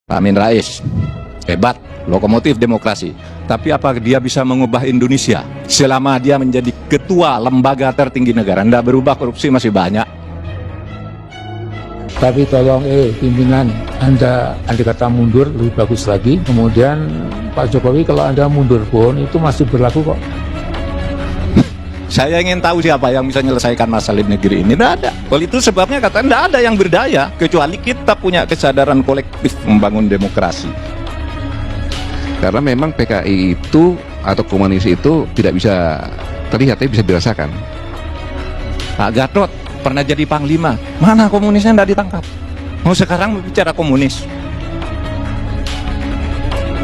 Pak Amin Rais, hebat, lokomotif demokrasi. Tapi apa dia bisa mengubah Indonesia selama dia menjadi ketua lembaga tertinggi negara? Nggak berubah, korupsi masih banyak. Tapi tolong pimpinan Anda andai kata mundur lebih bagus lagi. Kemudian Pak Jokowi kalau Anda mundur pun itu masih berlaku kok. Saya ingin tahu siapa yang bisa menyelesaikan masalah negeri ini. Tidak ada. Kalau itu sebabnya kata tidak ada yang berdaya kecuali kita punya kesadaran kolektif membangun demokrasi. Karena memang PKI itu atau komunis itu tidak bisa terlihat, tapi bisa dirasakan. Pak Gatot pernah jadi panglima, mana komunisnya tidak ditangkap? Mau sekarang bicara komunis.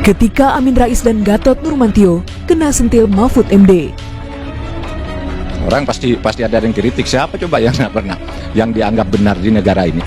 Ketika Amin Rais dan Gatot Nurmantio kena sentil Mahfud MD. Orang pasti ada yang kritik, siapa coba yang nggak pernah, yang dianggap benar di negara ini.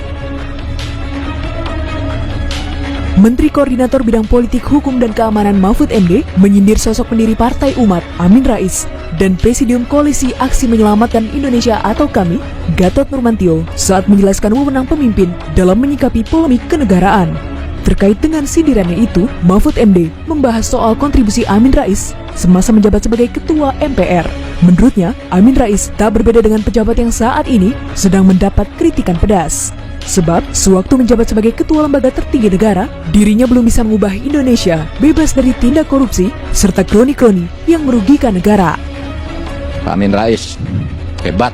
Menteri Koordinator Bidang Politik, Hukum, dan Keamanan Mahfud MD menyindir sosok pendiri Partai Umat Amin Rais dan Presidium Koalisi Aksi Menyelamatkan Indonesia atau KAMI, Gatot Nurmantio, saat menjelaskan wewenang pemimpin dalam menyikapi polemik kenegaraan. Terkait dengan sindirannya itu, Mahfud MD membahas soal kontribusi Amin Rais semasa menjabat sebagai Ketua MPR. Menurutnya, Amin Rais tak berbeda dengan pejabat yang saat ini sedang mendapat kritikan pedas. Sebab, sewaktu menjabat sebagai Ketua Lembaga Tertinggi Negara, dirinya belum bisa mengubah Indonesia bebas dari tindak korupsi serta kroni-kroni yang merugikan negara. Pak Amin Rais, hebat,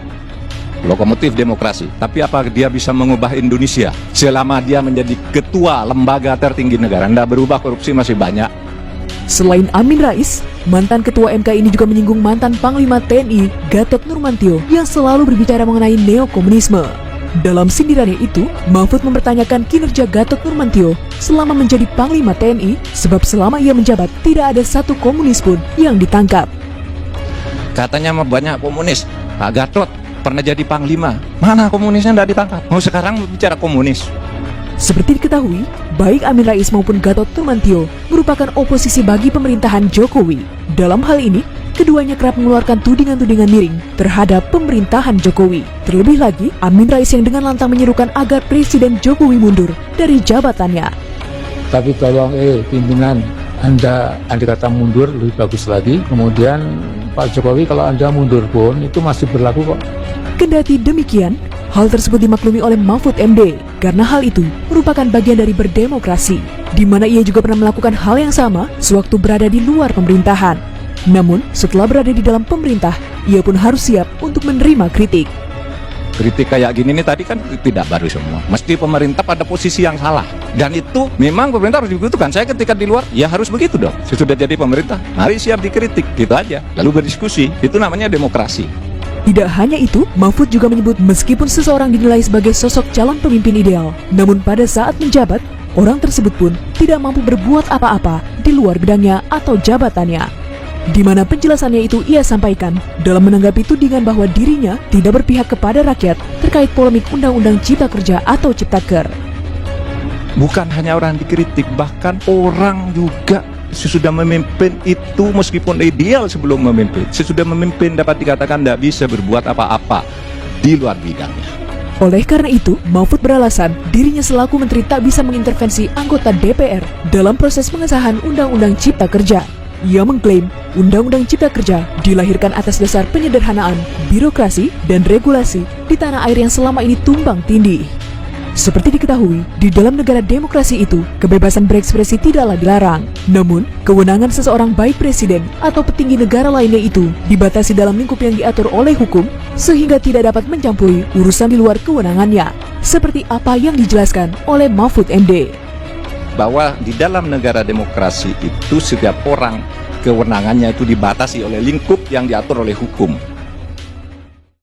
lokomotif demokrasi. Tapi apa dia bisa mengubah Indonesia selama dia menjadi ketua lembaga tertinggi negara? Nggak berubah, korupsi masih banyak. Selain Amin Rais, mantan Ketua MK ini juga menyinggung mantan Panglima TNI Gatot Nurmantio yang selalu berbicara mengenai neokomunisme. Dalam sindirannya itu, Mahfud mempertanyakan kinerja Gatot Nurmantio selama menjadi Panglima TNI sebab selama ia menjabat tidak ada satu komunis pun yang ditangkap. Katanya banyak komunis, Pak Gatot pernah jadi panglima, mana komunisnya tidak ditangkap? Mau sekarang bicara komunis. Seperti diketahui, baik Amin Rais maupun Gatot Nurmantio merupakan oposisi bagi pemerintahan Jokowi. Dalam hal ini, keduanya kerap mengeluarkan tudingan-tudingan miring terhadap pemerintahan Jokowi. Terlebih lagi, Amin Rais yang dengan lantang menyerukan agar Presiden Jokowi mundur dari jabatannya. Tapi tolong pimpinan Anda andai kata mundur lebih bagus lagi. Kemudian Pak Jokowi kalau Anda mundur pun itu masih berlaku kok. Kendati demikian, hal tersebut dimaklumi oleh Mahfud MD karena hal itu merupakan bagian dari berdemokrasi, di mana ia juga pernah melakukan hal yang sama sewaktu berada di luar pemerintahan. Namun, setelah berada di dalam pemerintah, ia pun harus siap untuk menerima kritik. Kritik kayak gini nih tadi kan tidak baru semua. Mesti pemerintah pada posisi yang salah. Dan itu memang pemerintah harus dibutuhkan. Saya ketika di luar, ya harus begitu dong. Sesudah jadi pemerintah, mari siap dikritik. Gitu aja. Lalu berdiskusi. Itu namanya demokrasi. Tidak hanya itu, Mahfud juga menyebut meskipun seseorang dinilai sebagai sosok calon pemimpin ideal, namun pada saat menjabat, orang tersebut pun tidak mampu berbuat apa-apa di luar bidangnya atau jabatannya. Di mana penjelasannya itu ia sampaikan dalam menanggapi tudingan bahwa dirinya tidak berpihak kepada rakyat terkait polemik Undang-Undang Cipta Kerja atau Ciptaker. Bukan hanya orang dikritik, bahkan orang juga sesudah memimpin itu meskipun ideal sebelum memimpin, sesudah memimpin dapat dikatakan tidak bisa berbuat apa-apa di luar bidangnya. Oleh karena itu, Mahfud beralasan dirinya selaku menteri tak bisa mengintervensi anggota DPR dalam proses pengesahan Undang-Undang Cipta Kerja. Ia mengklaim Undang-Undang Cipta Kerja dilahirkan atas dasar penyederhanaan, birokrasi, dan regulasi di tanah air yang selama ini tumbang tindih. Seperti diketahui, di dalam negara demokrasi itu, kebebasan berekspresi tidaklah dilarang. Namun, kewenangan seseorang baik presiden atau petinggi negara lainnya itu dibatasi dalam lingkup yang diatur oleh hukum, sehingga tidak dapat mencampuri urusan di luar kewenangannya. Seperti apa yang dijelaskan oleh Mahfud MD. Bahwa di dalam negara demokrasi itu setiap orang kewenangannya itu dibatasi oleh lingkup yang diatur oleh hukum.